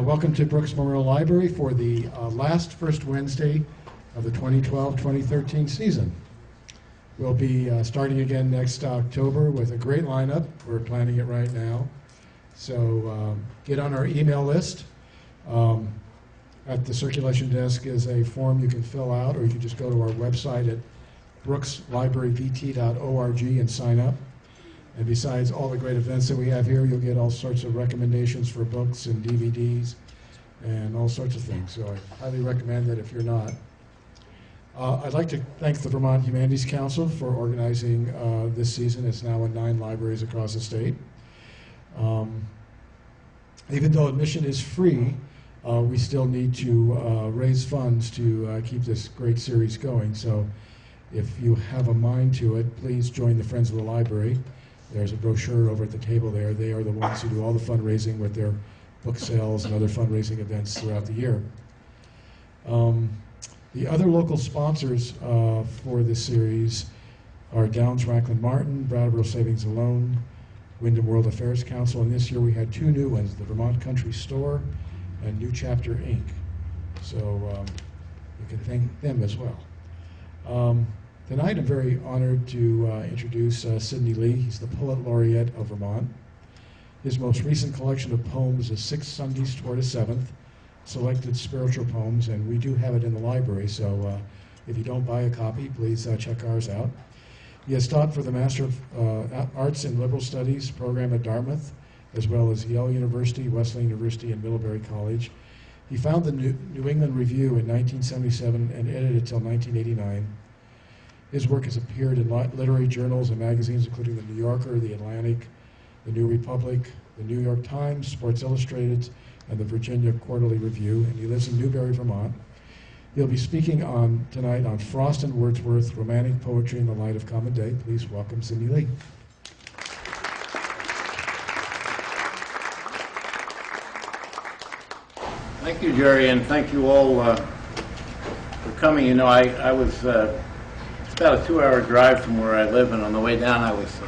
Welcome to Brooks Memorial Library for the last first Wednesday of the 2012-2013 season. We'll be starting again next October with a great lineup. We're planning it right now. So get on our email list. At the circulation desk is a form you can fill out, or you can just go to our website at brookslibraryvt.org and sign up. And besides all the great events that we have here, you'll get all sorts of recommendations for books and DVDs and all sorts of things. So I highly recommend that if you're not. I'd like to thank the Vermont Humanities Council for organizing this season. It's now in 9 libraries across the state. Even though admission is free, we still need to raise funds to keep this great series going. So if you have a mind to it, please join the Friends of the Library. There's a brochure over at the table there. They are the ones who do all the fundraising with their book sales and other fundraising events throughout the year. The other local sponsors for this series are Downs Franklin Martin, Brattleboro Savings and Loan, Wyndham World Affairs Council, and this year we had 2 new ones, the Vermont Country Store and New Chapter Inc. So you can thank them as well. Tonight I'm very honored to introduce Sidney Lee. He's the Poet Laureate of Vermont. His most recent collection of poems is 6 Sundays Toward a Seventh, selected spiritual poems, and we do have it in the library, so if you don't buy a copy, please check ours out. He has taught for the Master of Arts in Liberal Studies program at Dartmouth, as well as Yale University, Wesleyan University, and Middlebury College. He founded the New England Review in 1977 and edited it until 1989. His work has appeared in literary journals and magazines, including The New Yorker, The Atlantic, The New Republic, The New York Times, Sports Illustrated, and the Virginia Quarterly Review, and he lives in Newbury, Vermont. He'll be speaking tonight on Frost and Wordsworth, Romantic Poetry in the Light of Common Day. Please welcome Sidney Lee. Thank you, Jerry, and thank you all for coming. You know, I was it's about a 2-hour drive from where I live, and on the way down I was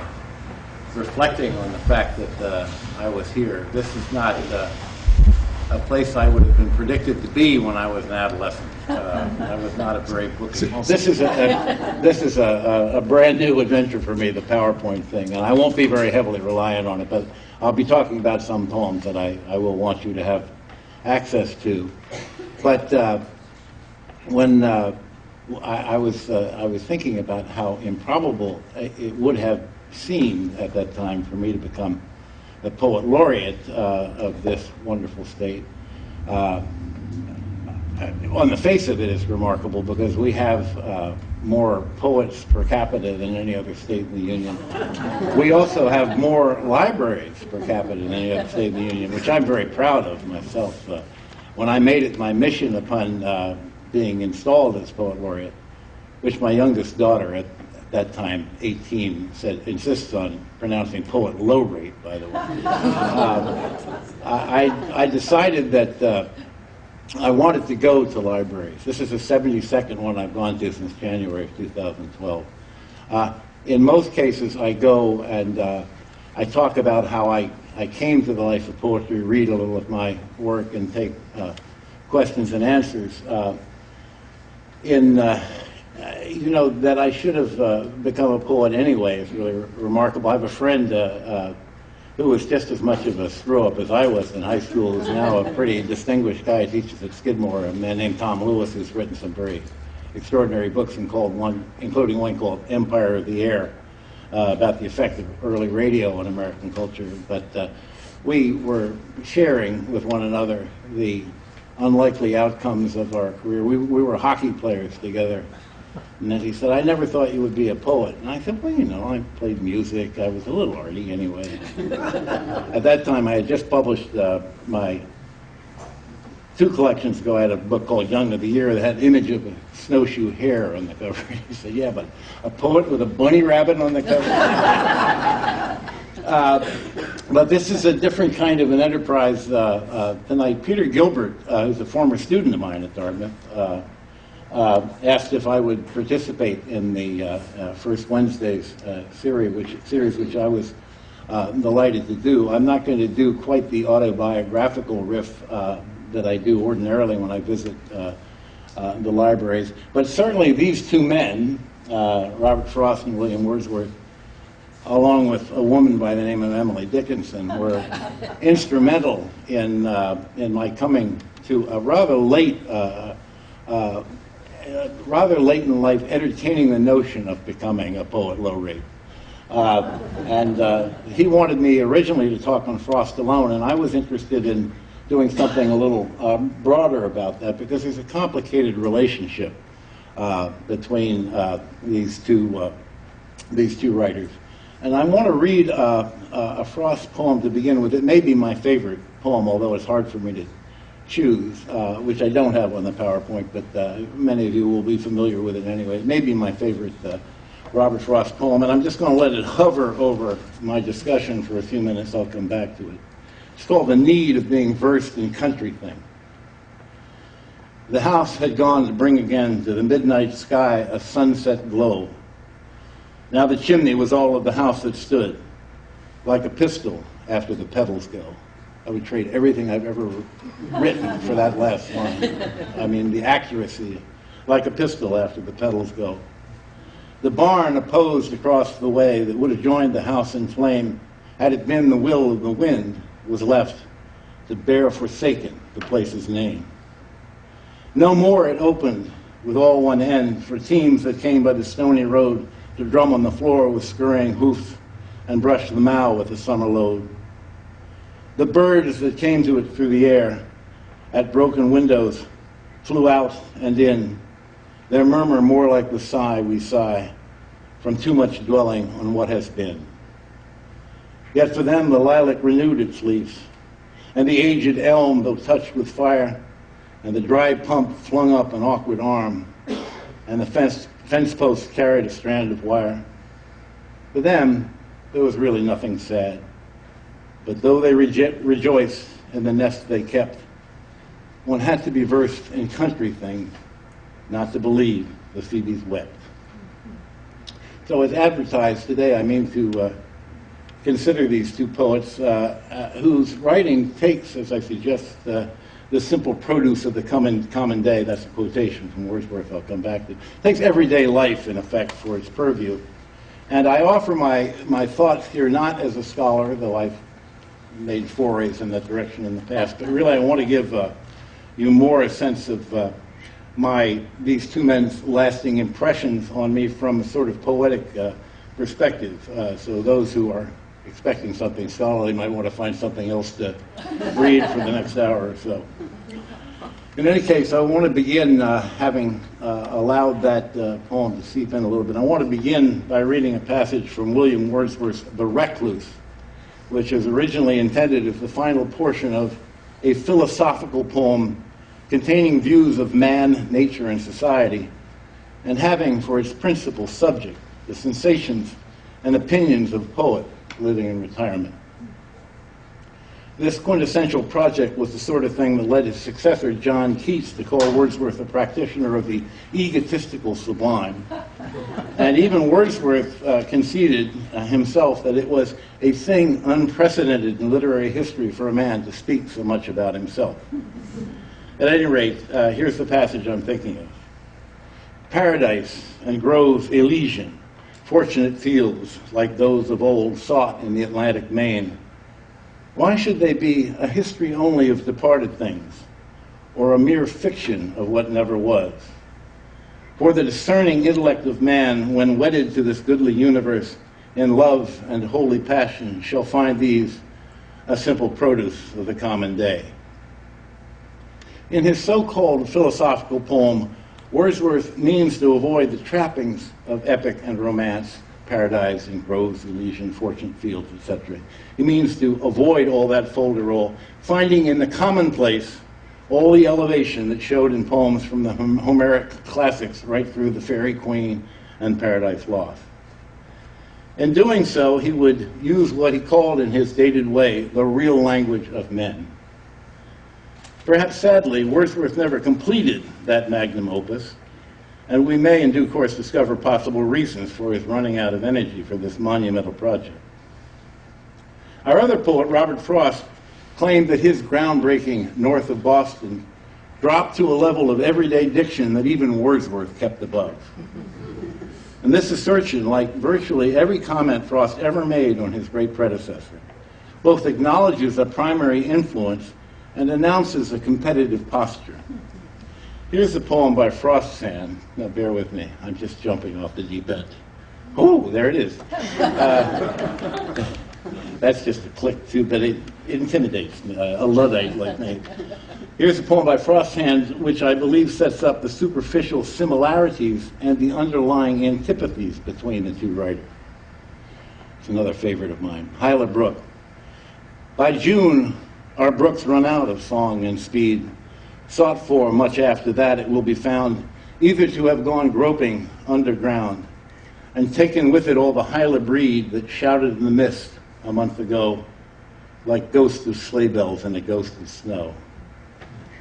reflecting on the fact that I was here. This is not a place I would have been predicted to be when I was an adolescent. I was not a very booky. This is a brand new adventure for me, the PowerPoint thing, and I won't be very heavily reliant on it, but I'll be talking about some poems that I will want you to have access to. But when I was thinking about how improbable it would have seemed at that time for me to become the Poet Laureate of this wonderful state. On the face of it, it's remarkable because we have more poets per capita than any other state in the Union. We also have more libraries per capita than any other state in the Union, which I'm very proud of myself. When I made it my mission upon being installed as Poet Laureate, which my youngest daughter at that time, 18, insists on pronouncing Poet Laureate, by the way. I decided that I wanted to go to libraries. This is the 72nd one I've gone to since January of 2012. In most cases, I go and I talk about how I came to the life of poetry, read a little of my work, and take questions and answers. You know, that I should have become a poet anyway is really remarkable. I have a friend who was just as much of a screw-up as I was in high school, who's now a pretty distinguished guy, teaches at Skidmore, a man named Tom Lewis, who's written some very extraordinary books, including one called Empire of the Air, about the effect of early radio on American culture. But we were sharing with one another the unlikely outcomes of our career. We were hockey players together. And then he said, "I never thought you would be a poet." And I said, "Well, you know, I played music. I was a little arty anyway." At that time, I had just published my 2 collections ago. I had a book called Young of the Year that had an image of a snowshoe hare on the cover. He said, "Yeah, but a poet with a bunny rabbit on the cover?" But this is a different kind of an enterprise tonight. Peter Gilbert, who's a former student of mine at Dartmouth, asked if I would participate in the First Wednesdays series, which I was delighted to do. I'm not going to do quite the autobiographical riff that I do ordinarily when I visit the libraries, but certainly these two men, Robert Frost and William Wordsworth, along with a woman by the name of Emily Dickinson, were instrumental in my coming to a rather late in life entertaining the notion of becoming a poet laureate. He wanted me originally to talk on Frost alone, and I was interested in doing something a little broader about that, because there's a complicated relationship between these two writers. And I want to read a Frost poem to begin with. It may be my favorite poem, although it's hard for me to choose, which I don't have on the PowerPoint, but many of you will be familiar with it anyway. It may be my favorite Robert Frost poem, and I'm just going to let it hover over my discussion for a few minutes. I'll come back to it. It's called The Need of Being Versed in Country Thing. The house had gone to bring again to the midnight sky a sunset glow. Now the chimney was all of the house that stood, like a pistol after the petals go. I would trade everything I've ever written for that last line. I mean, the accuracy, like a pistol after the petals go. The barn opposed across the way that would have joined the house in flame, had it been the will of the wind, was left to bear forsaken the place's name. No more it opened with all one end for teams that came by the stony road to drum on the floor with scurrying hoofs and brush the mow with the summer load. The birds that came to it through the air at broken windows flew out and in, their murmur more like the sigh we sigh from too much dwelling on what has been. Yet for them the lilac renewed its leaves, and the aged elm, though touched with fire, and the dry pump flung up an awkward arm, and the fence post carried a strand of wire. For them, there was really nothing sad. But though they rejoiced in the nest they kept, one had to be versed in country things not to believe the Phoebes wept. So as advertised today, I mean to consider these two poets whose writing takes, as I suggest, the simple produce of the common day. That's a quotation from Wordsworth I'll come back to. Takes everyday life, in effect, for its purview. And I offer my thoughts here not as a scholar, though I've made forays in that direction in the past, but really I want to give you more a sense of these two men's lasting impressions on me from a sort of poetic perspective. So those who are expecting something scholarly might want to find something else to read for the next hour or so. In any case, I want to begin, having allowed that poem to seep in a little bit, I want to begin by reading a passage from William Wordsworth's The Recluse, which is originally intended as the final portion of a philosophical poem containing views of man, nature, and society, and having for its principal subject the sensations and opinions of a poet living in retirement. This quintessential project was the sort of thing that led his successor, John Keats, to call Wordsworth a practitioner of the egotistical sublime. And even Wordsworth conceded himself that it was a thing unprecedented in literary history for a man to speak so much about himself. At any rate, here's the passage I'm thinking of. Paradise and groves Elysian, fortunate fields like those of old sought in the Atlantic main. Why should they be a history only of departed things, or a mere fiction of what never was? For the discerning intellect of man, when wedded to this goodly universe in love and holy passion, shall find these a simple produce of the common day. In his so-called philosophical poem, Wordsworth means to avoid the trappings of epic and romance, paradise and groves, Elysian, fortunate fields, etc. He means to avoid all that folderol, finding in the commonplace all the elevation that showed in poems from the Homeric classics right through the Fairy Queen and Paradise Lost. In doing so, he would use what he called in his dated way the real language of men. Perhaps sadly, Wordsworth never completed that magnum opus, and we may in due course discover possible reasons for his running out of energy for this monumental project. Our other poet, Robert Frost, claimed that his groundbreaking North of Boston dropped to a level of everyday diction that even Wordsworth kept above. And this assertion, like virtually every comment Frost ever made on his great predecessor, both acknowledges a primary influence and announces a competitive posture. Here's a poem by Frost's hand. Now bear with me, I'm just jumping off the deep end. Oh, there it is. That's just a click too, but it intimidates a Luddite like me. Here's a poem by Frost's hand, which I believe sets up the superficial similarities and the underlying antipathies between the two writers. It's another favorite of mine. Hyla Brook. By June, our brooks run out of song and speed. Sought for much after that, it will be found either to have gone groping underground and taken with it all the Hyla breed that shouted in the mist a month ago, like ghosts of sleigh bells and a ghost of snow.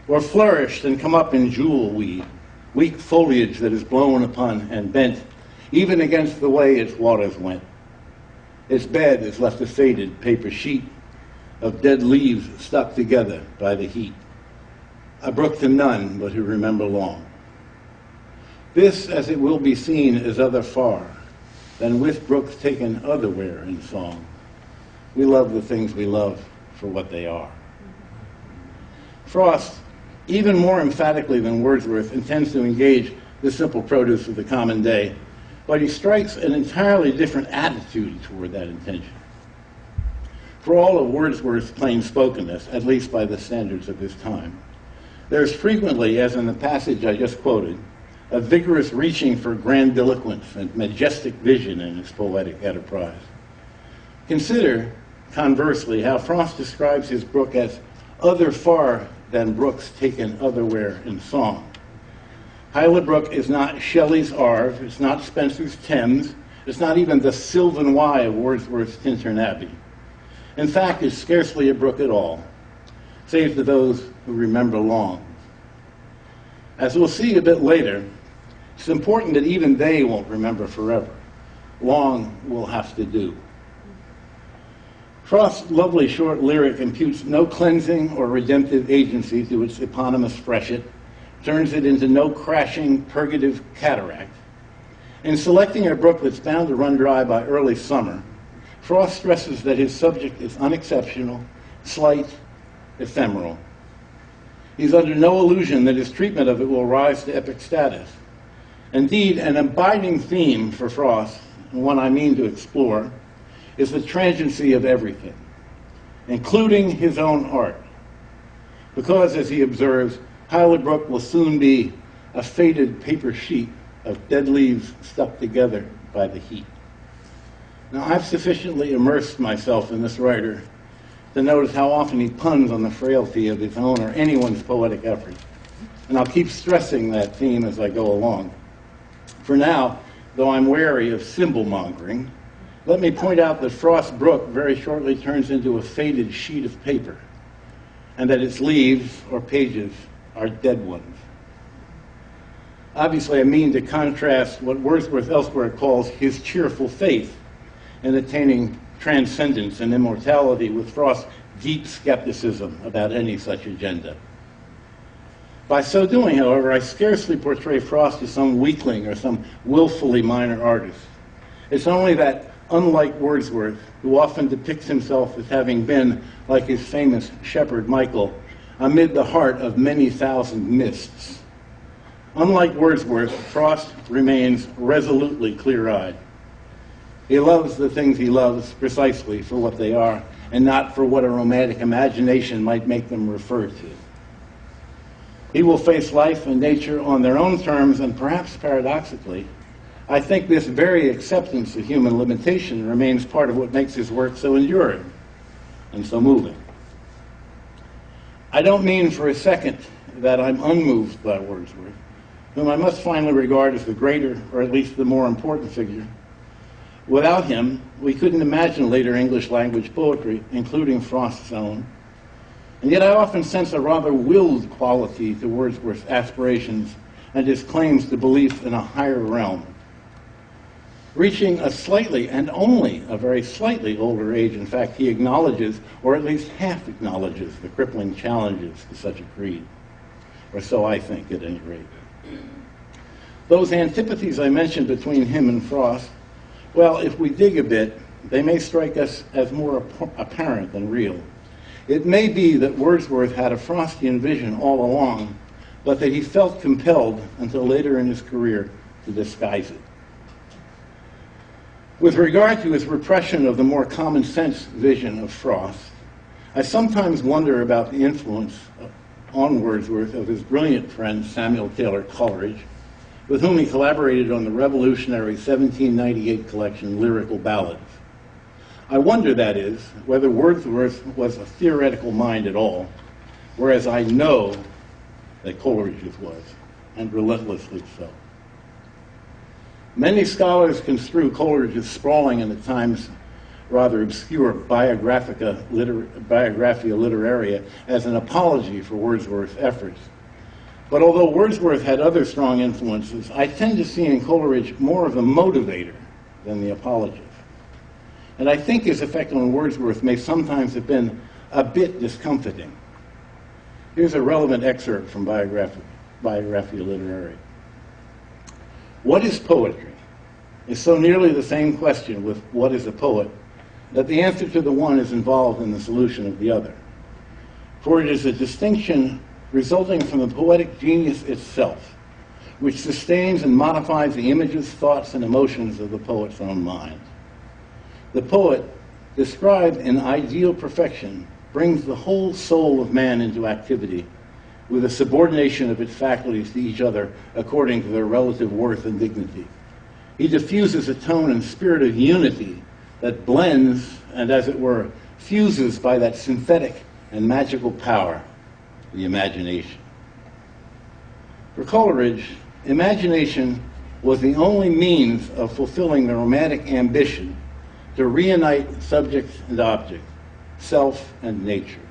Or flourished and come up in jewel weed, weak foliage that is blown upon and bent, even against the way its waters went. Its bed is left a faded paper sheet of dead leaves stuck together by the heat. A brook to none but who remember long. This, as it will be seen, is other far than with brooks taken otherwhere in song. We love the things we love for what they are. Frost, even more emphatically than Wordsworth, intends to engage the simple produce of the common day, but he strikes an entirely different attitude toward that intention. For all of Wordsworth's plain spokenness, at least by the standards of his time, there's frequently, as in the passage I just quoted, a vigorous reaching for grandiloquence and majestic vision in his poetic enterprise. Consider, conversely, how Frost describes his brook as other far than brooks taken otherwhere in song. Hyla Brook is not Shelley's Arve, it's not Spenser's Thames, it's not even the Sylvan Wye of Wordsworth's Tintern Abbey. In fact, it's scarcely a brook at all, save to those who remember long. As we'll see a bit later, it's important that even they won't remember forever. Long will have to do. Frost's lovely short lyric imputes no cleansing or redemptive agency to its eponymous freshet, turns it into no crashing purgative cataract. In selecting a brook that's bound to run dry by early summer, Frost stresses that his subject is unexceptional, slight, ephemeral. He's under no illusion that his treatment of it will rise to epic status. Indeed, an abiding theme for Frost, and one I mean to explore, is the transiency of everything, including his own art. Because, as he observes, Hyla Brook will soon be a faded paper sheet of dead leaves stuck together by the heat. Now, I've sufficiently immersed myself in this writer to notice how often he puns on the frailty of his own or anyone's poetic effort. And I'll keep stressing that theme as I go along. For now, though I'm wary of symbol-mongering, let me point out that Frost Brook very shortly turns into a faded sheet of paper, and that its leaves, or pages, are dead ones. Obviously, I mean to contrast what Wordsworth elsewhere calls his cheerful faith in attaining transcendence and immortality with Frost's deep skepticism about any such agenda. By so doing, however, I scarcely portray Frost as some weakling or some willfully minor artist. It's only that, unlike Wordsworth, who often depicts himself as having been, like his famous shepherd Michael, amid the heart of many thousand mists. Unlike Wordsworth, Frost remains resolutely clear-eyed. He loves the things he loves precisely for what they are, and not for what a romantic imagination might make them refer to. He will face life and nature on their own terms, and perhaps paradoxically, I think this very acceptance of human limitation remains part of what makes his work so enduring and so moving. I don't mean for a second that I'm unmoved by Wordsworth, whom I must finally regard as the greater, or at least the more important figure. Without him, we couldn't imagine later English language poetry, including Frost's own. And yet I often sense a rather willed quality to Wordsworth's aspirations and his claims to belief in a higher realm. Reaching a slightly, and only a very slightly older age, in fact, he acknowledges, or at least half acknowledges, the crippling challenges to such a creed. Or so I think, at any rate. Those antipathies I mentioned between him and Frost, well, if we dig a bit, they may strike us as more apparent than real. It may be that Wordsworth had a Frostian vision all along, but that he felt compelled until later in his career to disguise it. With regard to his repression of the more common sense vision of Frost, I sometimes wonder about the influence on Wordsworth of his brilliant friend Samuel Taylor Coleridge, with whom he collaborated on the revolutionary 1798 collection Lyrical Ballads. I wonder, that is, whether Wordsworth was a theoretical mind at all, whereas I know that Coleridge's was, and relentlessly so. Many scholars construe Coleridge's sprawling and at times rather obscure Biographia Literaria as an apology for Wordsworth's efforts. But although Wordsworth had other strong influences, I tend to see in Coleridge more of a motivator than the apologist. And I think his effect on Wordsworth may sometimes have been a bit discomfiting. Here's a relevant excerpt from Biographia Literaria. What is poetry? Is so nearly the same question with what is a poet that the answer to the one is involved in the solution of the other. For it is a distinction resulting from the poetic genius itself, which sustains and modifies the images, thoughts, and emotions of the poet's own mind. The poet, described in ideal perfection, brings the whole soul of man into activity with a subordination of its faculties to each other according to their relative worth and dignity. He diffuses a tone and spirit of unity that blends and, as it were, fuses by that synthetic and magical power, the imagination. For Coleridge, imagination was the only means of fulfilling the romantic ambition to reunite subject and object, self and nature.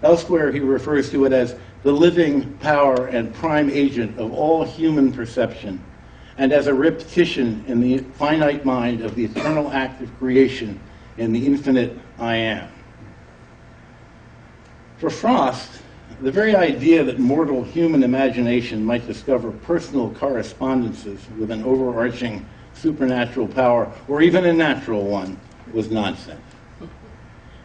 Elsewhere, he refers to it as the living power and prime agent of all human perception, and as a repetition in the finite mind of the eternal act of creation in the infinite I am. For Frost, the very idea that mortal human imagination might discover personal correspondences with an overarching supernatural power, or even a natural one, was nonsense.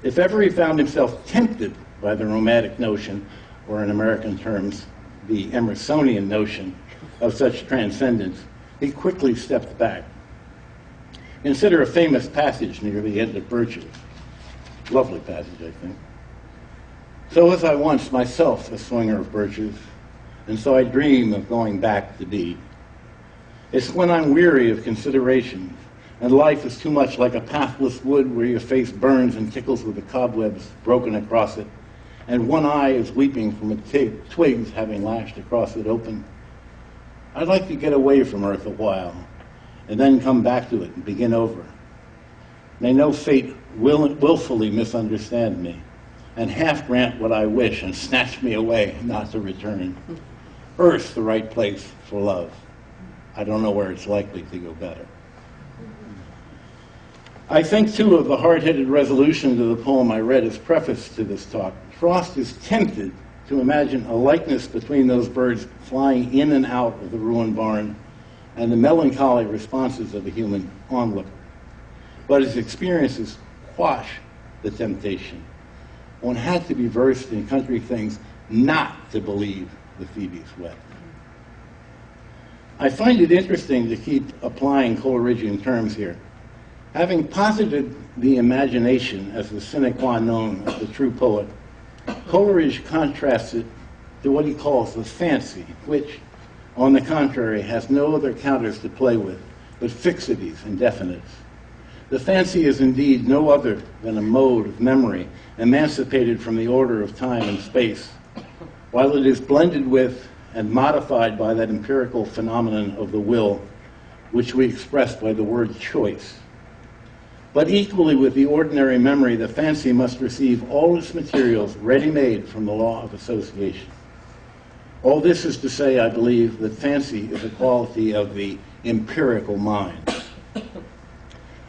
If ever he found himself tempted by the romantic notion, or in American terms, the Emersonian notion of such transcendence, he quickly stepped back. Consider a famous passage near the end of Birches. Lovely passage, I think. So was I once myself a swinger of birches, and so I dream of going back to be. It's when I'm weary of considerations, and life is too much like a pathless wood where your face burns and tickles with the cobwebs broken across it, and one eye is weeping from a twigs having lashed across it open. I'd like to get away from earth a while, and then come back to it and begin over. May no fate willfully misunderstand me, and half grant what I wish and snatch me away not to return. Earth's the right place for love. I don't know where it's likely to go better. I think, too, of the hard-headed resolution to the poem I read as preface to this talk. Frost is tempted to imagine a likeness between those birds flying in and out of the ruined barn and the melancholy responses of the human onlooker. But his experiences quash the temptation. One had to be versed in country things not to believe the Phoebes wept. I find it interesting to keep applying Coleridgean terms here. Having posited the imagination as the sine qua non of the true poet, Coleridge contrasts it to what he calls the fancy, which, on the contrary, has no other counters to play with, but fixities and definites. The fancy is indeed no other than a mode of memory emancipated from the order of time and space, while it is blended with and modified by that empirical phenomenon of the will, which we express by the word choice. But equally with the ordinary memory, the fancy must receive all its materials ready-made from the law of association. All this is to say, I believe, that fancy is a quality of the empirical mind.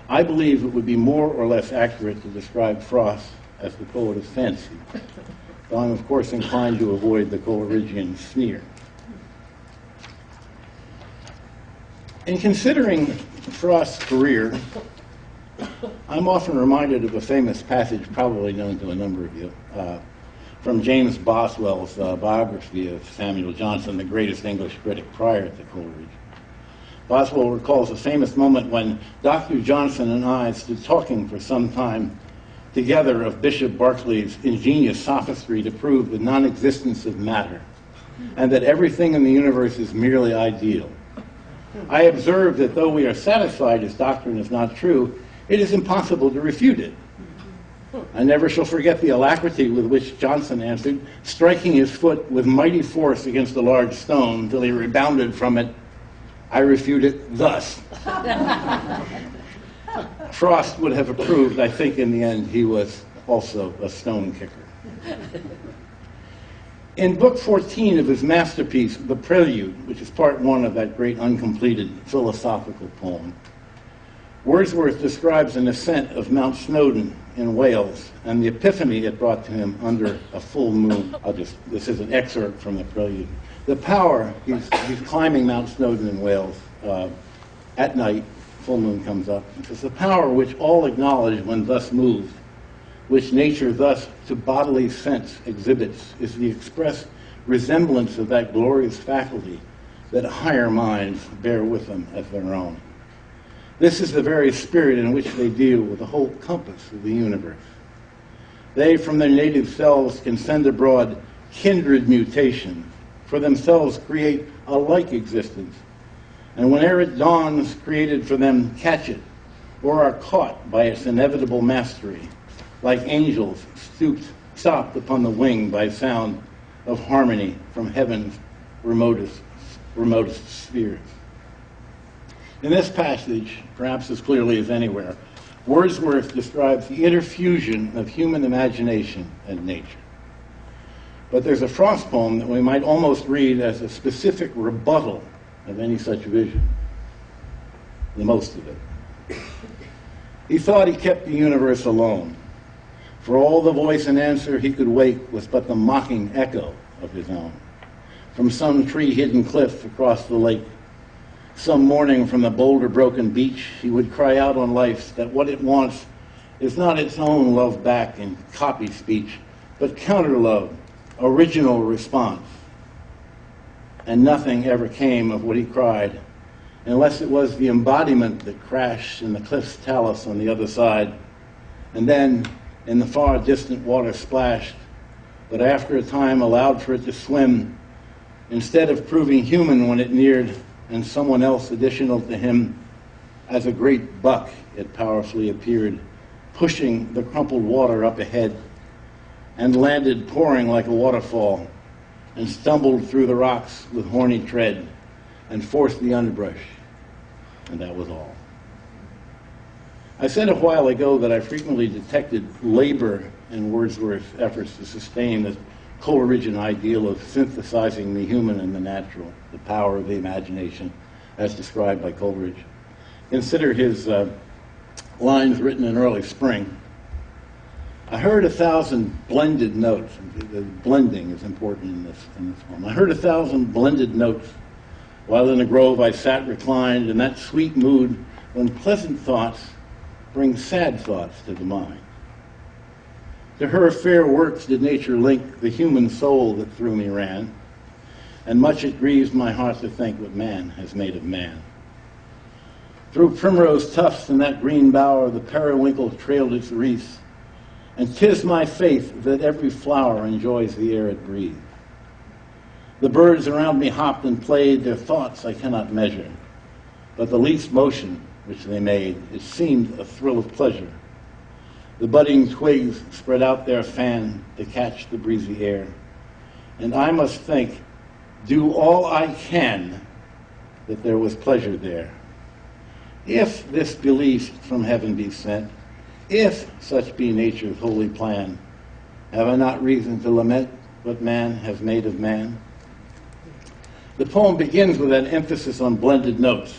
I believe it would be more or less accurate to describe Frost as the poet of fancy, though I'm of course inclined to avoid the Coleridgean sneer. In considering Frost's career, I'm often reminded of a famous passage, probably known to a number of you, from James Boswell's biography of Samuel Johnson, the greatest English critic prior to Coleridge. Boswell recalls a famous moment when Dr. Johnson and I stood talking for some time together of Bishop Berkeley's ingenious sophistry to prove the non-existence of matter, and that everything in the universe is merely ideal. I observed that though we are satisfied his doctrine is not true, it is impossible to refute it. I never shall forget the alacrity with which Johnson answered, striking his foot with mighty force against a large stone till he rebounded from it. I refute it thus. Frost would have approved. I think in the end he was also a stone kicker. In Book 14 of his masterpiece, The Prelude, which is part one of that great uncompleted philosophical poem, Wordsworth describes an ascent of Mount Snowdon in Wales and the epiphany it brought to him under a full moon. This is an excerpt from The Prelude. The power, he's climbing Mount Snowdon in Wales at night, full moon comes up. It says, the power which all acknowledge when thus moved, which nature thus to bodily sense exhibits, is the express resemblance of that glorious faculty that higher minds bear with them as their own. This is the very spirit in which they deal with the whole compass of the universe. They from their native selves can send abroad kindred mutations, for themselves create a like existence, and whene'er it dawns, created for them catch it, or are caught by its inevitable mastery, like angels stopped upon the wing by sound of harmony from heaven's remotest spheres. In this passage, perhaps as clearly as anywhere, Wordsworth describes the interfusion of human imagination and nature. But there's a Frost poem that we might almost read as a specific rebuttal of any such vision, the most of it. He thought he kept the universe alone, for all the voice and answer he could wake was but the mocking echo of his own. From some tree-hidden cliff across the lake, some morning from the boulder-broken beach, he would cry out on life that what it wants is not its own love back in copy speech, but counter-love, original response. And nothing ever came of what he cried, unless it was the embodiment that crashed in the cliff's talus on the other side, and then in the far distant water splashed, but after a time allowed for it to swim, instead of proving human when it neared, and someone else additional to him, as a great buck it powerfully appeared, pushing the crumpled water up ahead, and landed pouring like a waterfall, and stumbled through the rocks with horny tread, and forced the underbrush, and that was all. I said a while ago that I frequently detected labor in Wordsworth's efforts to sustain the Coleridgean ideal of synthesizing the human and the natural, the power of the imagination, as described by Coleridge. Consider his lines written in early spring. I heard 1,000 blended notes. The blending is important in this poem. I heard 1,000 blended notes while in a grove I sat reclined in that sweet mood when pleasant thoughts bring sad thoughts to the mind. To her fair works did nature link the human soul that through me ran, and much it grieves my heart to think what man has made of man. Through primrose tufts in that green bower the periwinkle trailed its wreaths, and 'tis my faith that every flower enjoys the air it breathes. The birds around me hopped and played, their thoughts I cannot measure, but the least motion which they made, it seemed a thrill of pleasure. The budding twigs spread out their fan to catch the breezy air, and I must think, do all I can, that there was pleasure there. If this belief from heaven be sent, if such be nature's holy plan, have I not reason to lament what man has made of man? The poem begins with an emphasis on blended notes,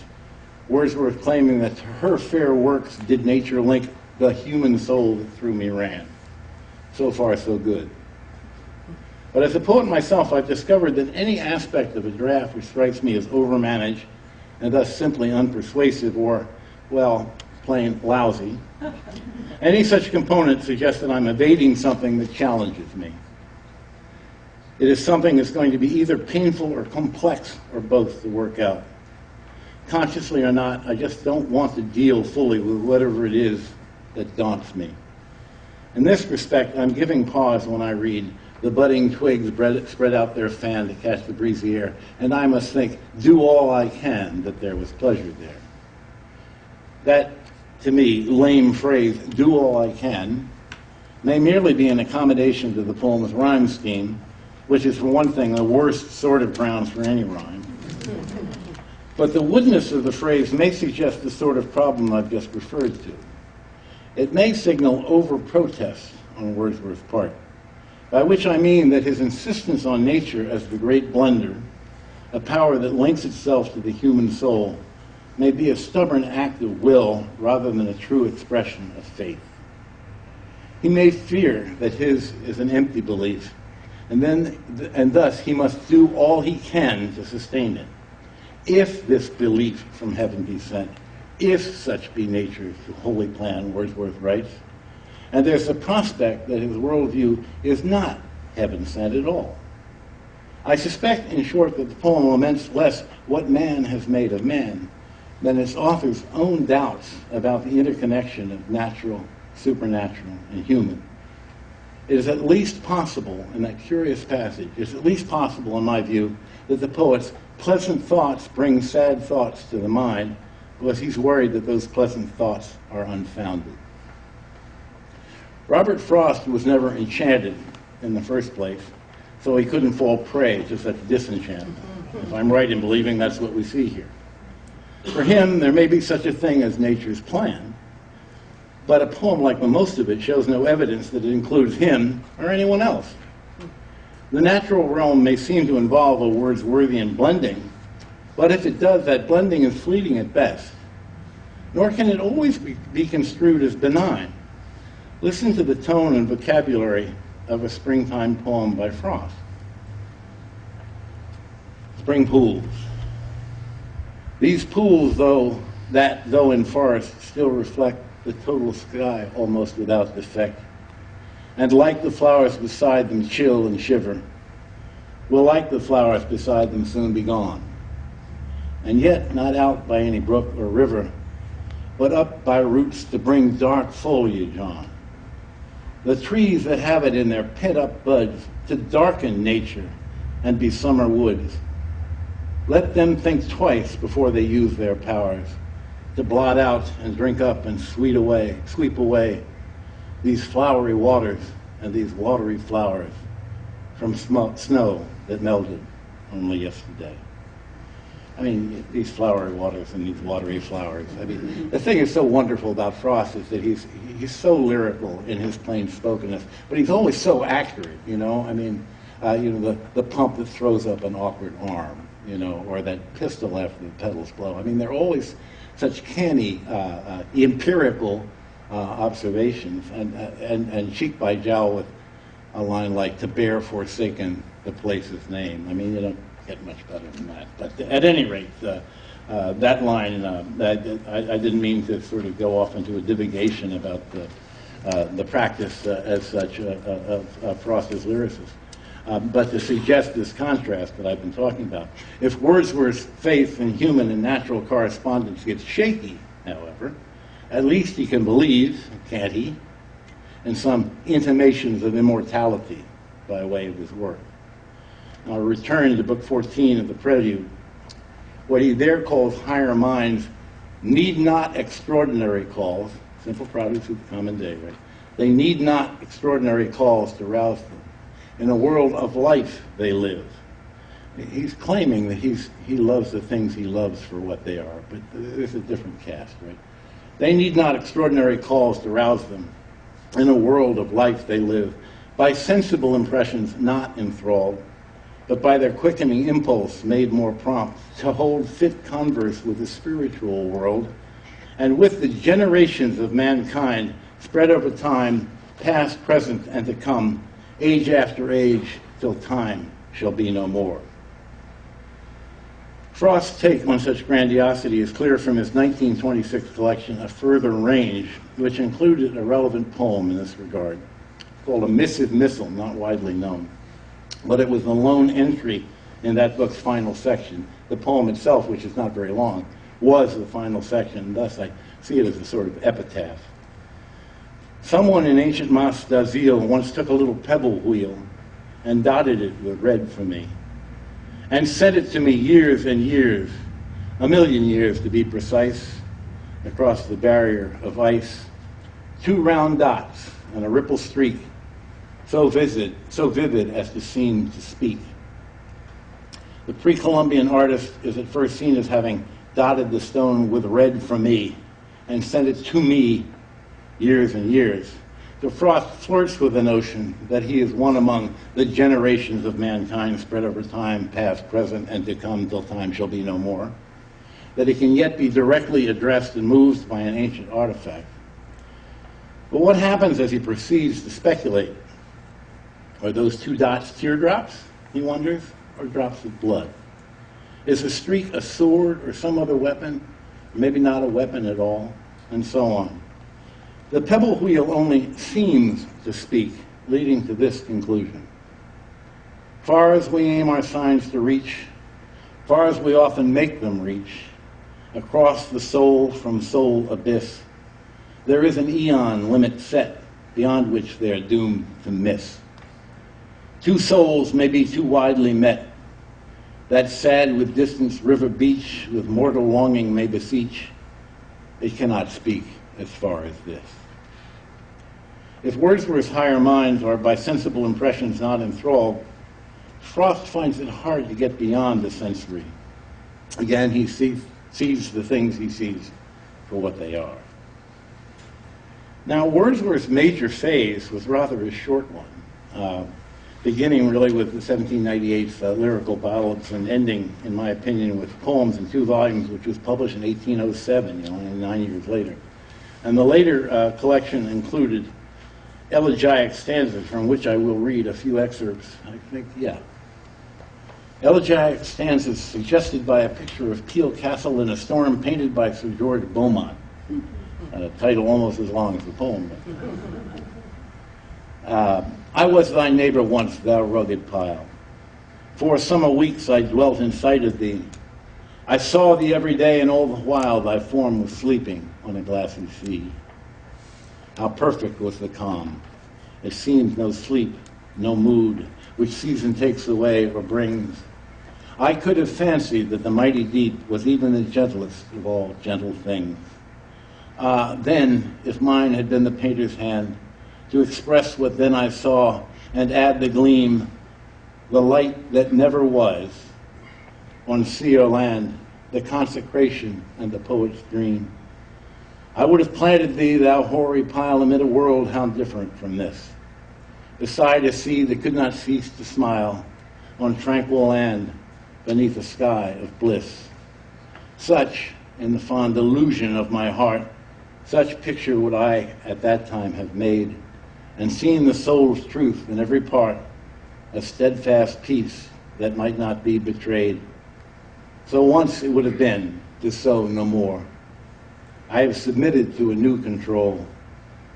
Wordsworth claiming that to her fair works did nature link the human soul that through me ran. So far, so good. But as a poet myself, I've discovered that any aspect of a draft which strikes me as overmanaged and thus simply unpersuasive or, well, plain lousy, any such component suggests that I'm evading something that challenges me. It is something that's going to be either painful or complex or both to work out. Consciously or not, I just don't want to deal fully with whatever it is that daunts me. In this respect, I'm giving pause when I read, "The budding twigs spread out their fan to catch the breezy air," and I must think, do all I can that there was pleasure there. That, to me, lame phrase, "do all I can," may merely be an accommodation to the poem's rhyme scheme, which is, for one thing, the worst sort of grounds for any rhyme. But the woodness of the phrase may suggest the sort of problem I've just referred to. It may signal over-protest on Wordsworth's part, by which I mean that his insistence on nature as the great blender, a power that links itself to the human soul, may be a stubborn act of will rather than a true expression of faith. He may fear that his is an empty belief, and thus he must do all he can to sustain it. If this belief from heaven be sent, if such be nature's holy plan, Wordsworth writes, and there's a prospect that his worldview is not heaven-sent at all. I suspect, in short, that the poem laments less what man has made of man than its author's own doubts about the interconnection of natural, supernatural, and human. It is at least possible, in that curious passage, it's at least possible, in my view, that the poet's pleasant thoughts bring sad thoughts to the mind, because he's worried that those pleasant thoughts are unfounded. Robert Frost was never enchanted in the first place, so he couldn't fall prey to such disenchantment. If I'm right in believing that's what we see here. For him, there may be such a thing as nature's plan, but a poem like most of it shows no evidence that it includes him or anyone else. The natural realm may seem to involve a Wordsworthian blending, but if it does, that blending is fleeting at best, nor can it always be construed as benign. Listen to the tone and vocabulary of a springtime poem by Frost. Spring pools. These pools, though in forest, still reflect the total sky almost without defect, and like the flowers beside them chill and shiver, will like the flowers beside them soon be gone, and yet not out by any brook or river, but up by roots to bring dark foliage on. The trees that have it in their pent-up buds to darken nature and be summer woods. Let them think twice before they use their powers to blot out and drink up and sweep away these flowery waters and these watery flowers from snow that melted only yesterday. I mean, these flowery waters and these watery flowers. I mean, the thing is so wonderful about Frost is that he's so lyrical in his plain spokenness, but he's always so accurate, you know? I mean, the pump that throws up an awkward arm, you know, or that pistol after the petals blow. I mean, they're always such canny, empirical observations, and cheek by jowl with a line like, "To bear forsaken the place's name." I mean, you don't get much better than that. But at any rate, that line, I didn't mean to sort of go off into a divagation about the practice as such of Frost's lyricist. But to suggest this contrast that I've been talking about. If Wordsworth's faith in human and natural correspondence gets shaky, however, at least he can believe, can't he, in some intimations of immortality by way of his work. I'll return to Book 14 of the Prelude. What he there calls higher minds need not extraordinary calls, simple produce of the common day, right? They need not extraordinary calls to rouse them. In a world of life they live. He's claiming that he loves the things he loves for what they are, but there's a different cast, right? They need not extraordinary calls to rouse them. In a world of life they live, by sensible impressions not enthralled, but by their quickening impulse made more prompt to hold fit converse with the spiritual world, and with the generations of mankind spread over time, past, present, and to come, age after age, till time shall be no more. Frost's take on such grandiosity is clear from his 1926 collection, A Further Range, which included a relevant poem in this regard, called A Missive Missile, not widely known. But it was the lone entry in that book's final section. The poem itself, which is not very long, was the final section, and thus I see it as a sort of epitaph. Someone in ancient Mas d'Azil once took a little pebble wheel and dotted it with red for me, and sent it to me years and years, a million years to be precise, across the barrier of ice, 2 round dots and a ripple streak, so vivid as to seem to speak. The pre-Columbian artist is at first seen as having dotted the stone with red for me and sent it to me years and years. So Frost flirts with the notion that he is one among the generations of mankind spread over time, past, present, and to come till time shall be no more, that he can yet be directly addressed and moved by an ancient artifact. But what happens as he proceeds to speculate? Are those 2 dots teardrops, he wonders, or drops of blood? Is the streak a sword or some other weapon? Maybe not a weapon at all, and so on. The pebble wheel only seems to speak, leading to this conclusion. Far as we aim our signs to reach, far as we often make them reach, across the soul from soul abyss, there is an eon limit set beyond which they are doomed to miss. 2 souls may be too widely met. That sad with distance river beach with mortal longing may beseech. It cannot speak as far as this. If Wordsworth's higher minds are by sensible impressions not enthralled, Frost finds it hard to get beyond the sensory. Again, he sees the things he sees for what they are. Now, Wordsworth's major phase was rather a short one, beginning really with the 1798 Lyrical Ballads and ending, in my opinion, with Poems in 2 volumes, which was published in 1807, only 9 years later. And the later collection included elegiac stanzas, from which I will read a few excerpts. Elegiac stanzas suggested by a picture of Peel Castle in a storm painted by Sir George Beaumont. A title almost as long as the poem. I was thy neighbor once, thou rugged pile. For summer weeks I dwelt in sight of thee. I saw thee every day, and all the while thy form was sleeping on a glassy sea. How perfect was the calm. It seemed no sleep, no mood, which season takes away or brings. I could have fancied that the mighty deep was even the gentlest of all gentle things. Then, if mine had been the painter's hand, to express what then I saw, and add the gleam, the light that never was, on sea or land, the consecration and the poet's dream. I would have planted thee, thou hoary pile, amid a world how different from this, beside a sea that could not cease to smile, on tranquil land, beneath a sky of bliss. Such, in the fond illusion of my heart, such picture would I at that time have made, and seen the soul's truth in every part, a steadfast peace that might not be betrayed. So once it would have been, to so no more. I have submitted to a new control.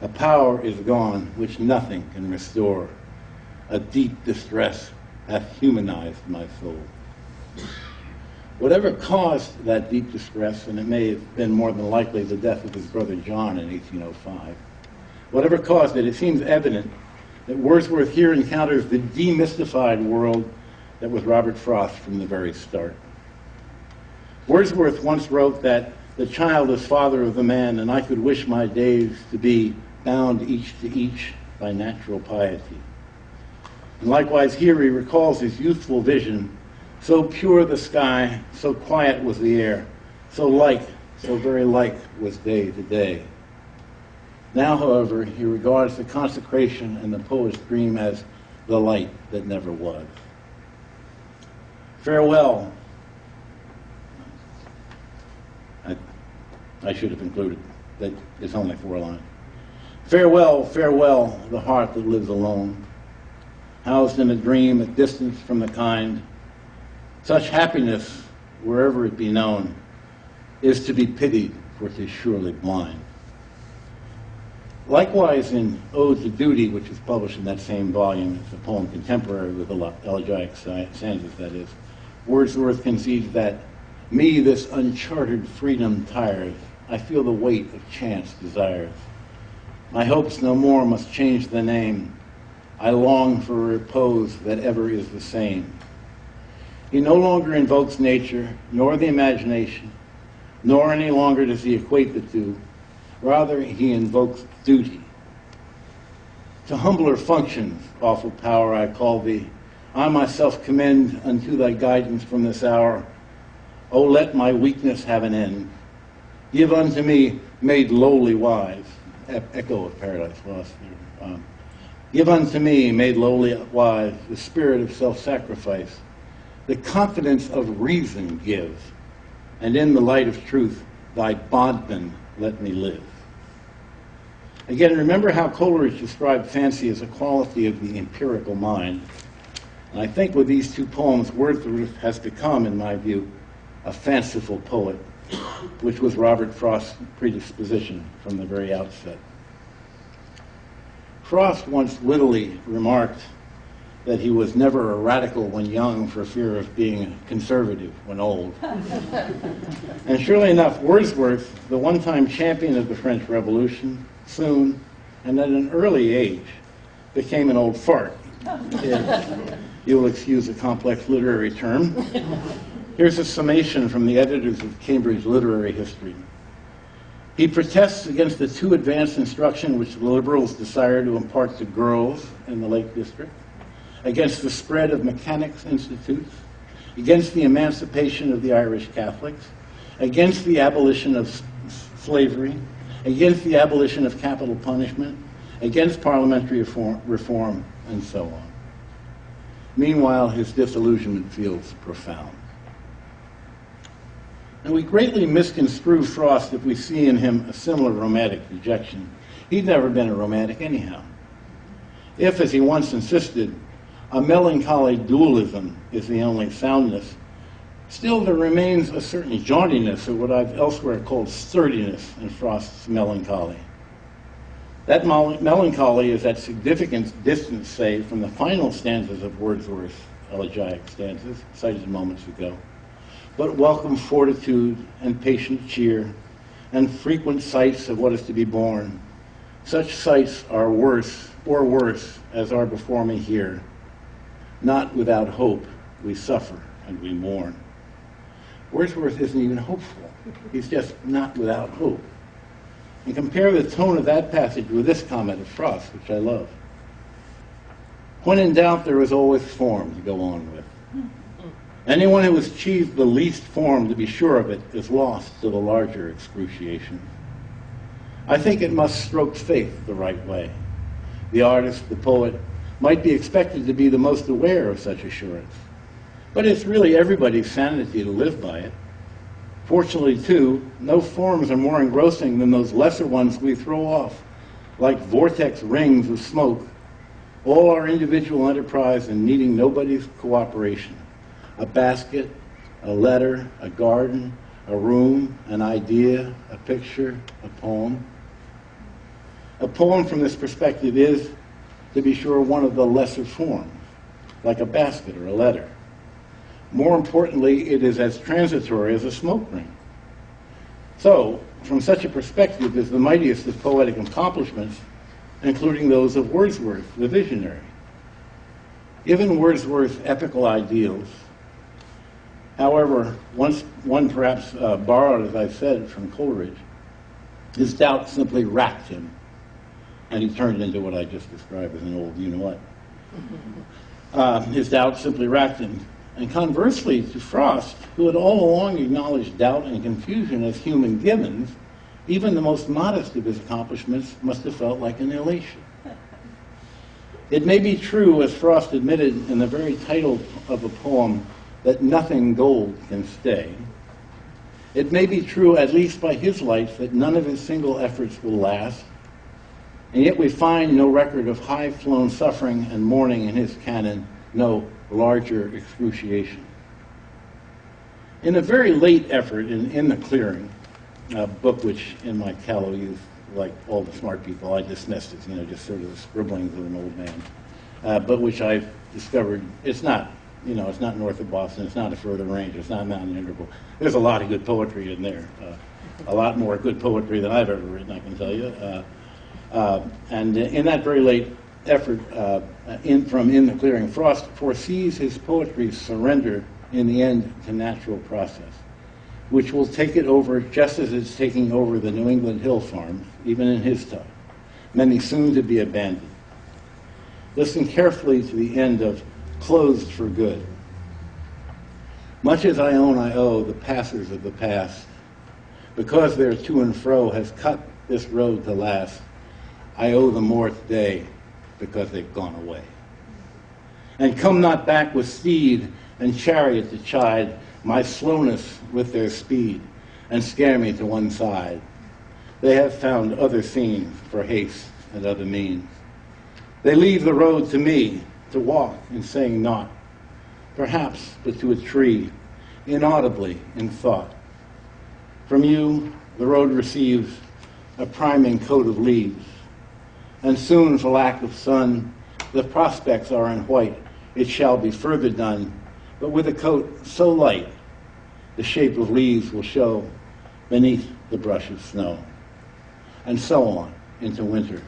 A power is gone which nothing can restore. A deep distress hath humanized my soul. Whatever caused that deep distress, and it may have been more than likely the death of his brother John in 1805, whatever caused it, it seems evident that Wordsworth here encounters the demystified world that was Robert Frost from the very start. Wordsworth once wrote that the child is father of the man, and I could wish my days to be bound each to each by natural piety. And likewise here he recalls his youthful vision. So pure the sky, so quiet was the air, so very like was day to day. Now, however, he regards the consecration and the poet's dream as the light that never was. Farewell. I should have included that it's only 4 lines. Farewell, farewell, the heart that lives alone, housed in a dream at distance from the kind. Such happiness, wherever it be known, is to be pitied, for 'tis surely blind. Likewise, in Ode to Duty, which is published in that same volume, it's a poem contemporary with elegiac stanzas, that is, Wordsworth concedes that, me this uncharted freedom tires, I feel the weight of chance desires. My hopes no more must change the name, I long for a repose that ever is the same. He no longer invokes nature, nor the imagination, nor any longer does he equate the two. Rather, he invokes duty. To humbler functions, awful power, I call thee. I myself commend unto thy guidance from this hour. O let my weakness have an end. Give unto me, made lowly wise, echo of Paradise Lost there. Give unto me, made lowly wise, the spirit of self-sacrifice. The confidence of reason give, and in the light of truth, thy bondman let me live. Again, remember how Coleridge described fancy as a quality of the empirical mind. And I think with these 2 poems, Wordsworth has become, in my view, a fanciful poet, which was Robert Frost's predisposition from the very outset. Frost once wittily remarked that he was never a radical when young for fear of being conservative when old. And surely enough, Wordsworth, the one-time champion of the French Revolution, soon, and at an early age, became an old fart. If you'll excuse a complex literary term. Here's a summation from the editors of Cambridge Literary History. He protests against the too advanced instruction which the liberals desire to impart to girls in the Lake District, against the spread of mechanics institutes, against the emancipation of the Irish Catholics, against the abolition of slavery, against the abolition of capital punishment, against parliamentary reform, and so on. Meanwhile, his disillusionment feels profound. And we greatly misconstrue Frost if we see in him a similar romantic rejection. He'd never been a romantic anyhow. If, as he once insisted, a melancholy dualism is the only soundness, still there remains a certain jauntiness, or what I've elsewhere called sturdiness, in Frost's melancholy. That melancholy is at significant distance, say, from the final stanzas of Wordsworth's elegiac stanzas, cited moments ago, but welcome fortitude and patient cheer, and frequent sights of what is to be born. Such sights are worse, or worse, as are before me here. Not without hope we suffer and we mourn. Wordsworth isn't even hopeful. He's just not without hope. And compare the tone of that passage with this comment of Frost, which I love. When in doubt, there is always form to go on with. Anyone who has achieved the least form, to be sure of it, is lost to the larger excruciation. I think it must stroke faith the right way. The artist, the poet, might be expected to be the most aware of such assurance. But it's really everybody's sanity to live by it. Fortunately, too, no forms are more engrossing than those lesser ones we throw off, like vortex rings of smoke, all our individual enterprise and needing nobody's cooperation. A basket, a letter, a garden, a room, an idea, a picture, a poem. A poem from this perspective is, to be sure, one of the lesser forms, like a basket or a letter. More importantly, it is as transitory as a smoke ring. So, from such a perspective, is the mightiest of poetic accomplishments, including those of Wordsworth, the visionary. Given Wordsworth's epical ideals, however, one perhaps borrowed, as I said, from Coleridge, his doubt simply racked him, and he turned into what I just described as an old you-know-what. His doubt simply racked him. And conversely to Frost, who had all along acknowledged doubt and confusion as human givens, even the most modest of his accomplishments must have felt like an elation. It may be true, as Frost admitted in the very title of a poem, that nothing gold can stay. It may be true, at least by his lights, that none of his single efforts will last, and yet we find no record of high-flown suffering and mourning in his canon, no larger excruciation. In a very late effort in The Clearing, a book which in my callow youth, like all the smart people, I dismissed as, just sort of the scribblings of an old man, but which I've discovered, it's not north of Boston, it's not a further range, it's not Mountain Interval. There's a lot of good poetry in there, a lot more good poetry than I've ever written, I can tell you. And in that very late effort from In the Clearing, Frost foresees his poetry's surrender in the end to natural process, which will take it over just as it's taking over the New England hill farms, even in his time, many soon to be abandoned. Listen carefully to the end of Closed for Good. Much as I owe the passers of the past, because their to and fro has cut this road to last, I owe them more today because they've gone away. And come not back with steed and chariot to chide my slowness with their speed and scare me to one side. They have found other scenes for haste and other means. They leave the road to me to walk in saying naught, perhaps but to a tree, inaudibly in thought. From you, the road receives a priming coat of leaves, and soon, for lack of sun, the prospects are in white. It shall be further done, but with a coat so light, the shape of leaves will show beneath the brush of snow. And so on into winter,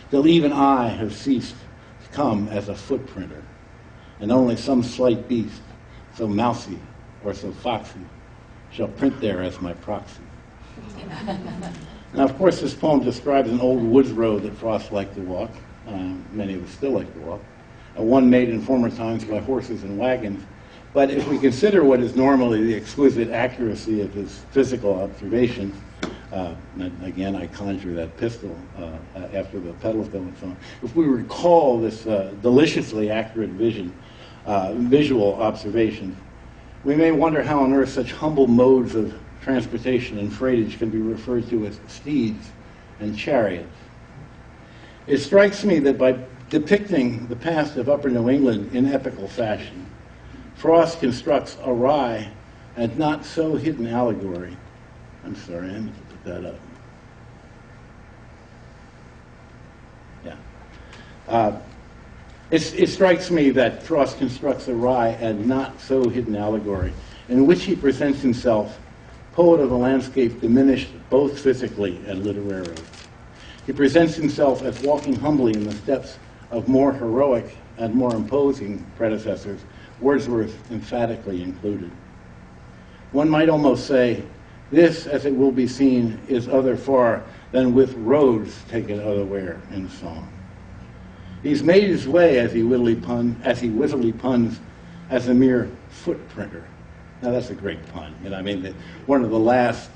till even I have ceased to come as a footprinter, and only some slight beast, so mousy or so foxy, shall print there as my proxy. Now, of course, this poem describes an old woods road that Frost liked to walk. Many of us still like to walk. One made in former times by horses and wagons. But if we consider what is normally the exquisite accuracy of his physical observation, again, I conjure that pistol after the pedals go and so on. If we recall this deliciously accurate visual observation, we may wonder how on earth such humble modes of transportation and freightage can be referred to as steeds and chariots. It strikes me that by depicting the past of Upper New England in epical fashion, Frost constructs a wry and not so hidden allegory. I'm sorry, I need to put that up. Yeah. It strikes me that Frost constructs a wry and not so hidden allegory in which he presents himself poet of a landscape diminished both physically and literarily. He presents himself as walking humbly in the steps of more heroic and more imposing predecessors, Wordsworth emphatically included. One might almost say, this, as it will be seen, is other far than with roads taken otherwhere in song. He's made his way, as he wittily puns, as a mere footprinter. Now that's a great pun. One of the last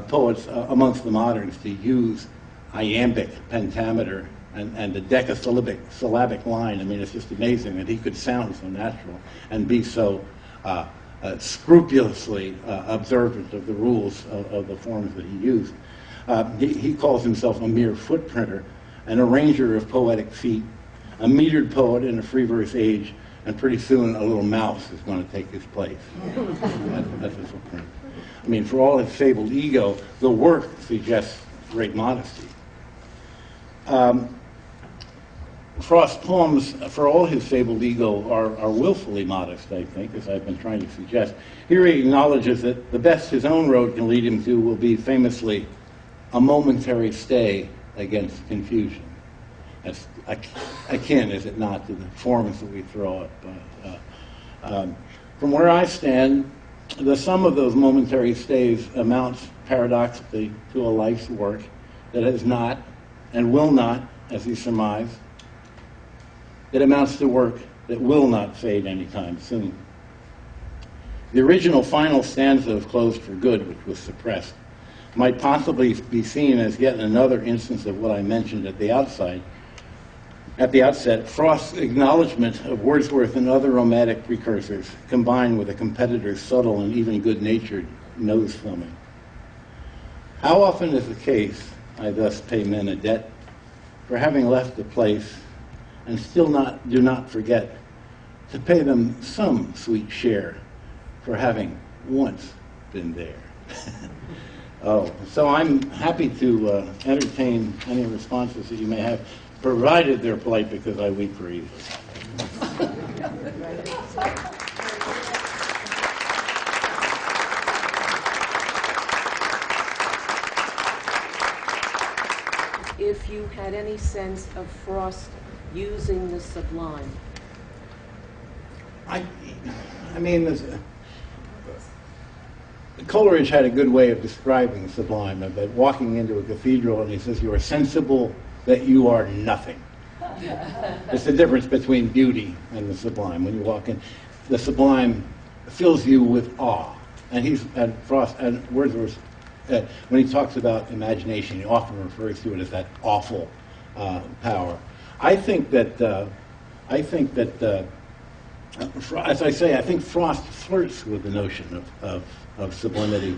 poets amongst the moderns to use iambic pentameter and the decasyllabic line. It's just amazing that he could sound so natural and be so scrupulously observant of the rules of the forms that he used. He calls himself a mere footprinter, an arranger of poetic feet, a metered poet in a free verse age, and pretty soon a little mouse is going to take his place. That's a footprint. For all his fabled ego, the work suggests great modesty. Frost's poems, for all his fabled ego, are willfully modest, I think, as I've been trying to suggest. Here he acknowledges that the best his own road can lead him to will be famously a momentary stay against confusion. That's akin, is it not, to the forms that we throw up. From where I stand, the sum of those momentary stays amounts paradoxically to a life's work that has not and will not, as he surmised, it amounts to work that will not fade anytime soon. The original final stanza of Closed for Good, which was suppressed, might possibly be seen as yet another instance of what I mentioned at the outside, At the outset, Frost's acknowledgement of Wordsworth and other romantic precursors, combined with a competitor's subtle and even good-natured nose thumbing. How often is the case, I thus pay men a debt for having left the place, and still do not forget to pay them some sweet share for having once been there. Oh, so I'm happy to entertain any responses that you may have, provided they're polite, because I weep for you. If you had any sense of Frost using the sublime. I mean, Coleridge had a good way of describing sublime, about walking into a cathedral and he says, "You are sensible that you are nothing." It's the difference between beauty and the sublime. When you walk in, the sublime fills you with awe. And Frost and Wordsworth, when he talks about imagination, he often refers to it as that awful power. I think that as I say, I think Frost flirts with the notion of sublimity.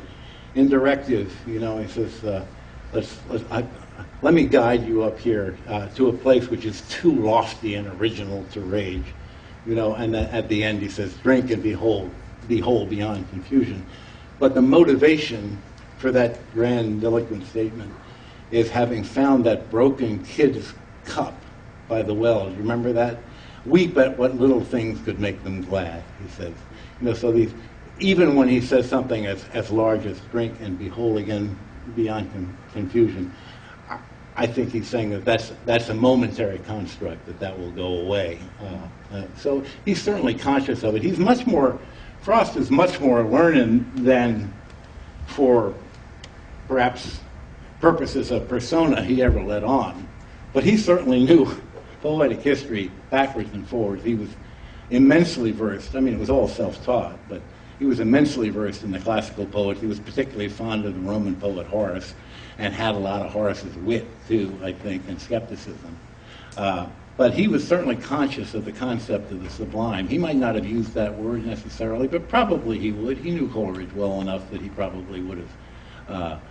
In Directive, he says, let me guide you up here to a place which is too lofty and original to rage. And at the end he says, drink and behold beyond confusion. But the motivation for that grandiloquent statement is having found that broken kid's cup by the well. Remember that? Weep at what little things could make them glad, he says. So even when he says something as large as drink and behold again beyond confusion, I think he's saying that's a momentary construct, that will go away. So he's certainly conscious of it. Frost is much more learned than, for perhaps purposes of persona, he ever let on. But he certainly knew poetic history backwards and forwards. He was immensely versed. I mean, it was all self-taught, but he was immensely versed in the classical poets. He was particularly fond of the Roman poet Horace, and had a lot of Horace's wit, too, I think, and skepticism. But he was certainly conscious of the concept of the sublime. He might not have used that word necessarily, but probably he would. He knew Coleridge well enough that he probably would have,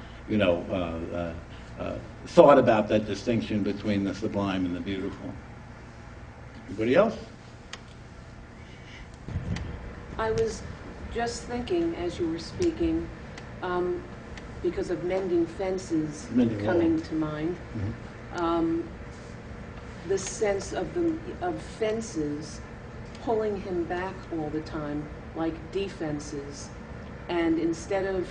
thought about that distinction between the sublime and the beautiful. Anybody else? I was just thinking as you were speaking, because of mending fences coming to mind, the sense of fences pulling him back all the time, like defenses, and instead of,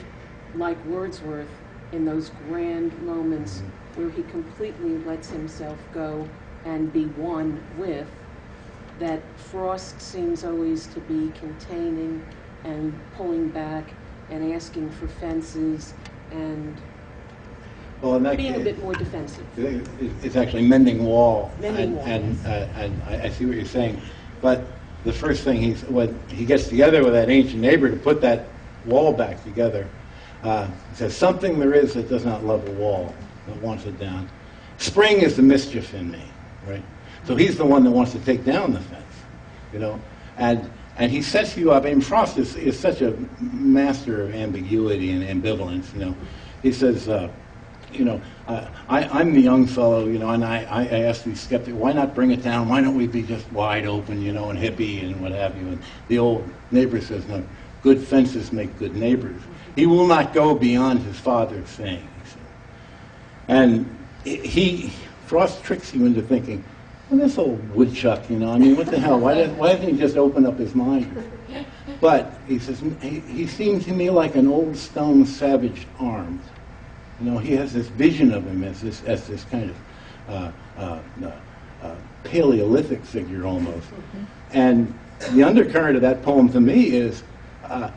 like Wordsworth, in those grand moments where he completely lets himself go and be one with, that Frost seems always to be containing and pulling back and asking for fences and being a bit more defensive. It's actually mending wall. Mending wall. And I see what you're saying. But the first thing when he gets together with that ancient neighbor to put that wall back together, he says, something there is that does not love a wall, that wants it down. Spring is the mischief in me, right? So he's the one that wants to take down the fence, and he sets you up. I mean, Frost is such a master of ambiguity and ambivalence, He says, I'm the young fellow, and I ask these skeptics, why not bring it down? Why don't we be just wide open, and hippie and what have you? And the old neighbor says, no, good fences make good neighbors. He will not go beyond his father's saying. And Frost tricks you into thinking, well, this old woodchuck, what the hell? Why doesn't he just open up his mind? But he says, he seemed to me like an old stone savage armed. He has this vision of him as this kind of Paleolithic figure almost. And the undercurrent of that poem to me is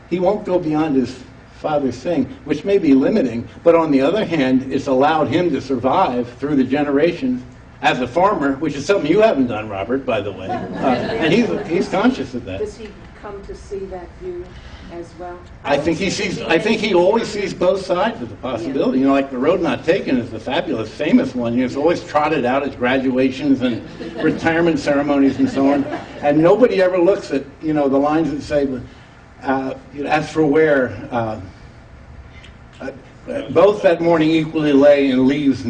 he won't go beyond his father's saying, which may be limiting, but on the other hand, it's allowed him to survive through the generations as a farmer, which is something you haven't done, Robert, by the way. And he's conscious of that. Does he come to see that view as well? I think he always sees both sides of the possibility. You know, like the road not taken is the fabulous, famous one. You know, it's always trotted out at graduations and retirement ceremonies and so on. And nobody ever looks at, you know, the lines that say, as for where, both that morning equally lay in leaves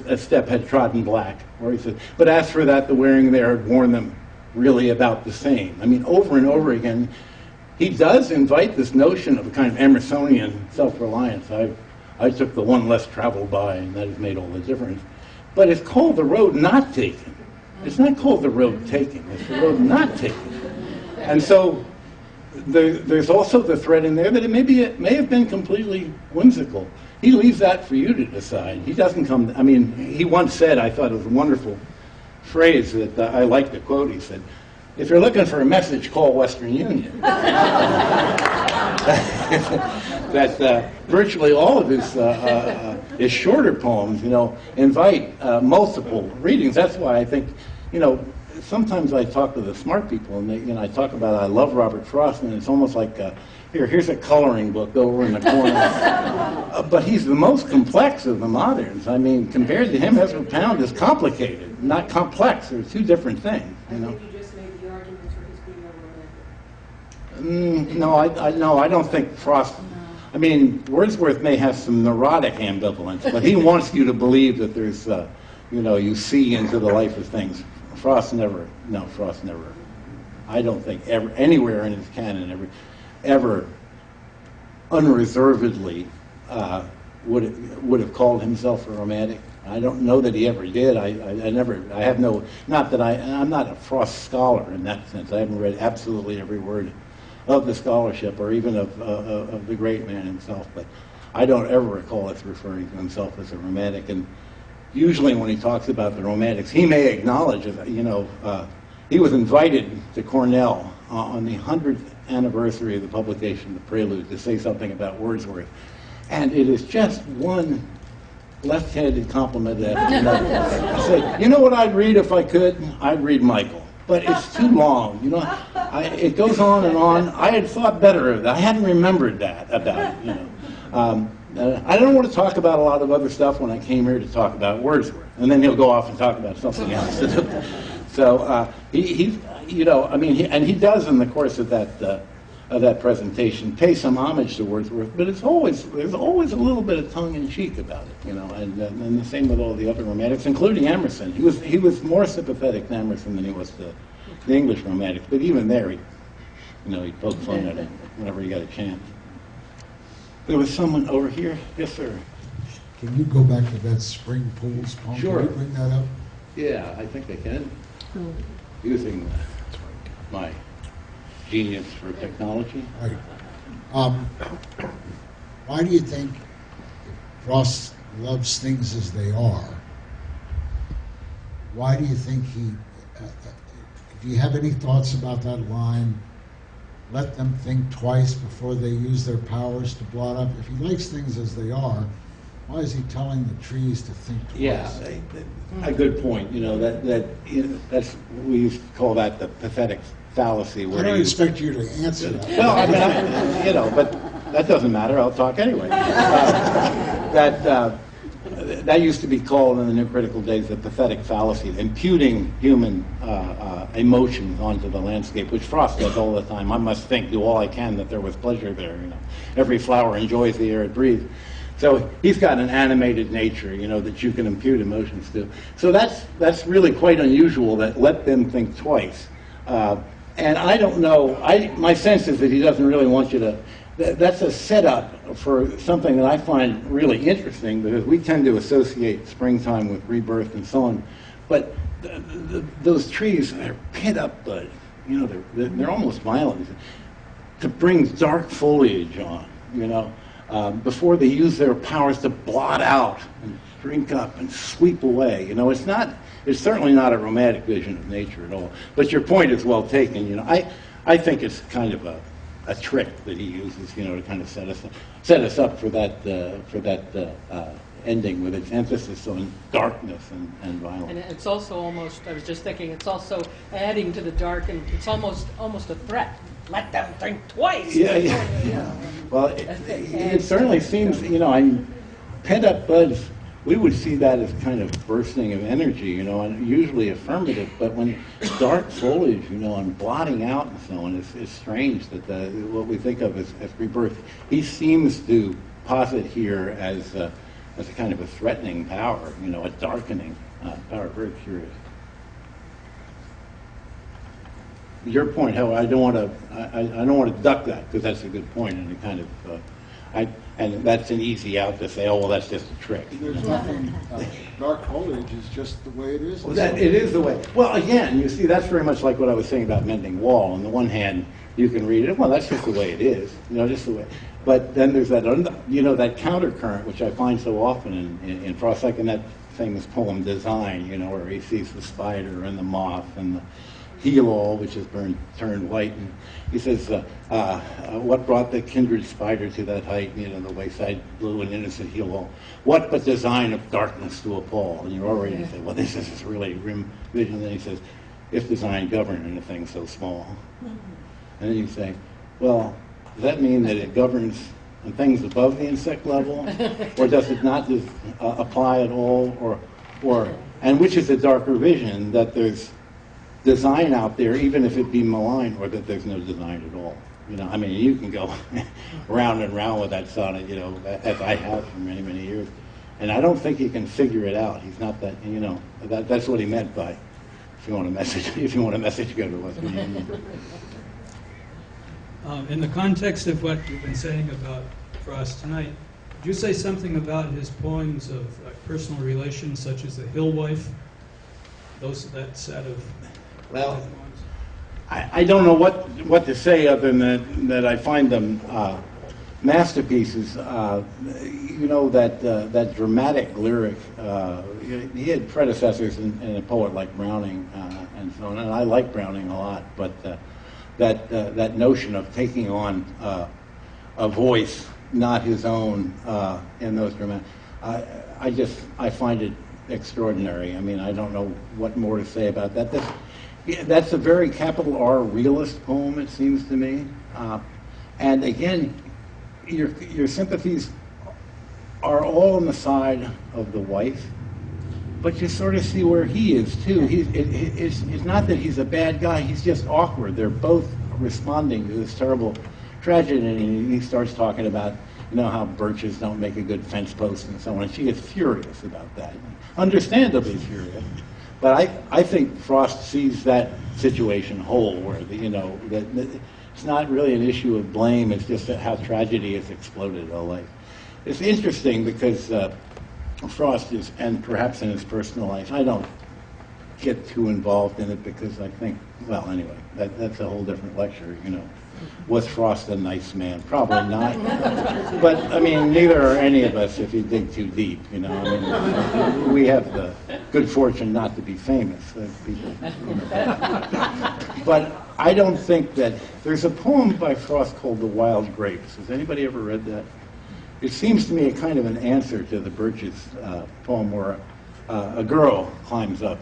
a step had trodden black. Or he said, but as for that, the wearing there had worn them really about the same. I mean, over and over again, he does invite this notion of a kind of Emersonian self-reliance. I took the one less traveled by, and that has made all the difference. But it's called the road not taken. It's not called the road taken. It's the road not taken. And so there's also the thread in there that it may have been completely whimsical. He leaves that for you to decide. He doesn't come. I mean, he once said, I thought it was a wonderful phrase that I like to quote. He said, "If you're looking for a message, call Western Union." That virtually all of his shorter poems, you know, invite multiple readings. That's why I think, you know, sometimes I talk to the smart people, and I talk about I love Robert Frost, and it's almost like here's a coloring book over in the corner. But he's the most complex of the moderns. I mean, compared to him, Ezra Pound is complicated, not complex. They're two different things. You know. I think you just made the argument for his being a romantic. No, I don't think Frost. I mean, Wordsworth may have some neurotic ambivalence, but he wants you to believe that there's, you know, you see into the life of things. Frost never. I don't think ever anywhere in his canon ever unreservedly would have called himself a romantic. I don't know that he ever did. I'm not a Frost scholar in that sense. I haven't read absolutely every word of the scholarship or even of the great man himself, but I don't ever recall us referring to himself as a romantic. And usually when he talks about the romantics, he may acknowledge that, you know, he was invited to Cornell on the 100th anniversary of the publication of the Prelude to say something about Wordsworth. And it is just one left-handed compliment after another. I said, you know what I'd read if I could? I'd read Michael. But it's too long, you know. It goes on and on. I had thought better of that. I hadn't remembered that about it, you know. I don't want to talk about a lot of other stuff when I came here to talk about Wordsworth. And then he'll go off and talk about something else. So he you know, I mean, he does in the course of that presentation pay some homage to Wordsworth, but there's always a little bit of tongue-in-cheek about it, you know, and the same with all the other romantics, including Emerson. He was more sympathetic to Emerson than he was to the English romantics, but even there, he'd poke fun at him whenever he got a chance. There was someone over here. Yes, sir. Can you go back to that spring pools poem? Sure. Can you bring that up? Yeah, I think I can. Using my genius for technology. Right. Why do you think Frost loves things as they are? Why do you think he... do you have any thoughts about that line? Let them think twice before they use their powers to blot up. If he likes things as they are, why is he telling the trees to think twice? Yeah, a good point. You know, that's we used to call that the pathetic fallacy. I don't expect you to answer that. Well, I mean, you know, but that doesn't matter. I'll talk anyway. That used to be called in the New Critical days the pathetic fallacy, imputing human emotions onto the landscape, which Frost does all the time. I must do all I can that there was pleasure there. You know, every flower enjoys the air it breathes. So he's got an animated nature, you know, that you can impute emotions to. So that's really quite unusual. That let them think twice. And I don't know. My sense is that he doesn't really want you to. That's a setup for something that I find really interesting, because we tend to associate springtime with rebirth and so on. But those trees are pit up bud. You know, they're almost violent to bring dark foliage on. You know. Before they use their powers to blot out and drink up and sweep away. You know, it's certainly not a romantic vision of nature at all. But your point is well taken. You know, I think it's kind of a trick that he uses, you know, to kind of set us up for that ending with its emphasis on darkness and violence. And it's also almost, I was just thinking, it's also adding to the dark, and it's almost a threat. Let them think twice. Yeah. Well, it certainly seems, pent-up buzz, we would see that as kind of bursting of energy, and usually affirmative, but when dark foliage, and blotting out and so on, it's strange that what we think of as rebirth, he seems to posit here as a kind of a threatening power, a darkening power. Very curious. Your point, how I don't want to duck that, because that's a good point, and it kind of and that's an easy out to say, oh well, that's just a trick. There's nothing, dark foliage is just the way it is. Well, it is the way. Well, again, you see, that's very much like what I was saying about mending wall. On the one hand, you can read it, well, that's just the way it is, just the way. But then there's that, that countercurrent, which I find so often in Frost, like in that famous poem Design, where he sees the spider and the moth and the heel-all, which has turned white, and he says, what brought the kindred spider to that height, the wayside blue and innocent heel-all? What but design of darkness to appall? And you're already saying, well, this is really grim vision. And then he says, if design govern in a thing so small. And then you say, well, does that mean that it governs on things above the insect level? Or does it not just apply at all? And which is the darker vision, that there's design out there, even if it be malign, or that there's no design at all? You can go round and round with that sonnet, as I have for many, many years. And I don't think he can figure it out. He's not that, that's what he meant by, if you want a message, go to West Virginia. In the context of what you've been saying about Frost tonight, could you say something about his poems of personal relations, such as The Hill Wife? That set of Well, I don't know what to say other than that I find them masterpieces. That dramatic lyric. He had predecessors in a poet like Browning and so on, and I like Browning a lot. But that notion of taking on a voice not his own in those dramatic, I find it extraordinary. I don't know what more to say about that. That's a very capital R realist poem, it seems to me. And again, your sympathies are all on the side of the wife, but you sort of see where he is too. It's not that he's a bad guy, he's just awkward. They're both responding to this terrible tragedy, and he starts talking about how birches don't make a good fence post and so on, and she gets furious about that. Understandably furious. But I think Frost sees that situation whole, where that it's not really an issue of blame. It's just how tragedy has exploded all life. It's interesting because Frost is, and perhaps in his personal life, I don't get too involved in it because I think, well, anyway, that's a whole different lecture. Was Frost a nice man? Probably not. But, neither are any of us if you dig too deep, we have the good fortune not to be famous. People, But I don't think that... There's a poem by Frost called The Wild Grapes. Has anybody ever read that? It seems to me a kind of an answer to the Birches poem where a girl climbs up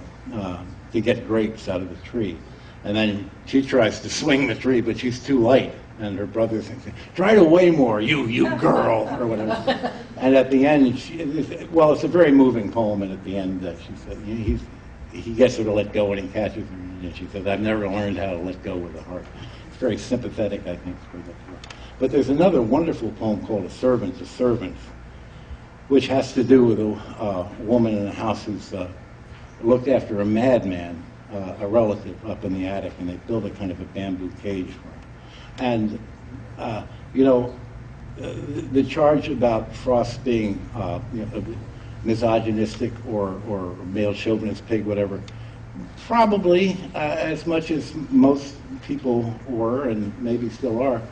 to get grapes out of the tree. And then she tries to swing the tree, but she's too light. And her brother thinks, try to weigh more, you girl, or whatever. And at the end, it's a very moving poem, and at the end, she said, he gets her to let go, and he catches her, and she says, I've never learned how to let go with a heart. It's very sympathetic, I think. But there's another wonderful poem called A Servant to Servants, which has to do with a woman in a house who's looked after a madman, a relative up in the attic, and they build a kind of a bamboo cage for him. And, the charge about Frost being misogynistic or male chauvinist pig, whatever, probably as much as most people were and maybe still are.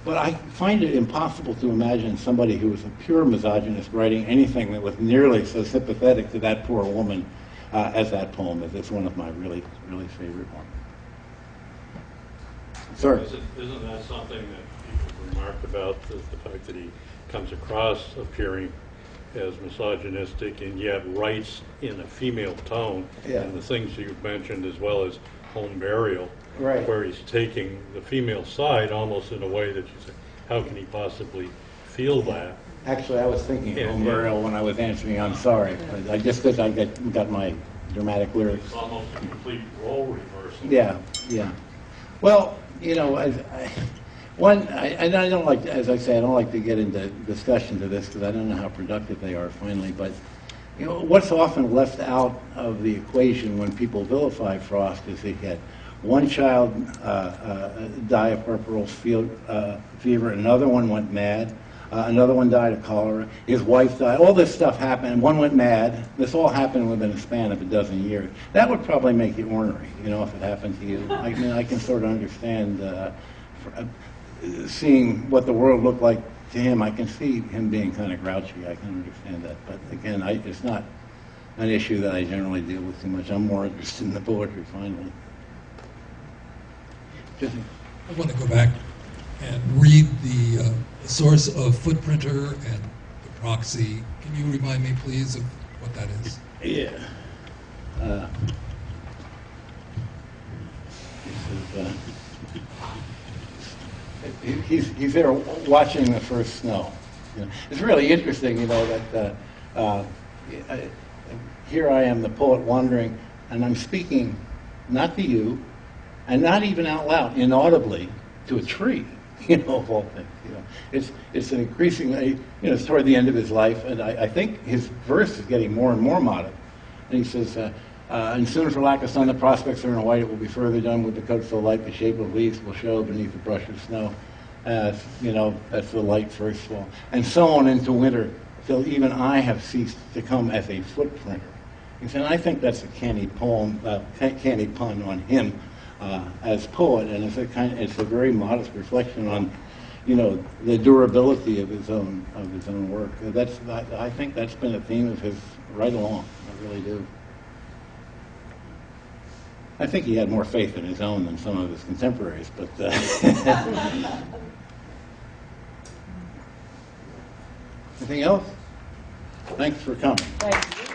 But I find it impossible to imagine somebody who was a pure misogynist writing anything that was nearly so sympathetic to that poor woman as that poem is. It's one of my really, really favorite ones. Sir? Isn't that something that people remarked about, the fact that he comes across appearing as misogynistic, and yet writes in a female tone. Yeah. And the things you've mentioned, as well as Home Burial, Right. where he's taking the female side almost in a way that you say, how can he possibly feel that? Actually, I was thinking Yeah, of Home yeah. Burial when I was answering, I'm sorry. But I just, because I got my dramatic lyrics. It's almost a complete role reversal. Yeah, yeah. Well, you know, and I don't like, as I say, I don't like to get into discussions of this because I don't know how productive they are finally, but, you know, what's often left out of the equation when people vilify Frost is he had one child die of puerperal fever, another one went mad, another one died of cholera, his wife died, all this stuff happened, and one went mad. This all happened within a span of a dozen years. That would probably make you ornery, you know, if it happened to you. I mean, I can sort of understand seeing what the world looked like to him. I can see him being kind of grouchy. I can understand that. But again, it's not an issue that I generally deal with too much. I'm more interested in the poetry, finally. I want to go back and read the source of Footprinter and the proxy. Can you remind me, please, of what that is? Yeah. He's there watching the first snow. You know, it's really interesting, you know, that here I am, the poet, wandering, and I'm speaking not to you, and not even out loud, inaudibly, to a tree. You know, of all things. You know, it's an increasingly, you know, it's toward the end of his life, and I think his verse is getting more and more modest. And he says, and soon for lack of sun, the prospects are in white. It will be further done with the coat so light, the shape of leaves will show beneath the brush of snow. You know, that's the light first fall, and so on into winter, till even I have ceased to come as a footprinter. He said, I think that's a canny poem, canny pun on him. As poet, and it's a very modest reflection on, you know, the durability of his own work. I think that's been a theme of his right along. I really do. I think he had more faith in his own than some of his contemporaries, but. Anything else? Thanks for coming. Thank you.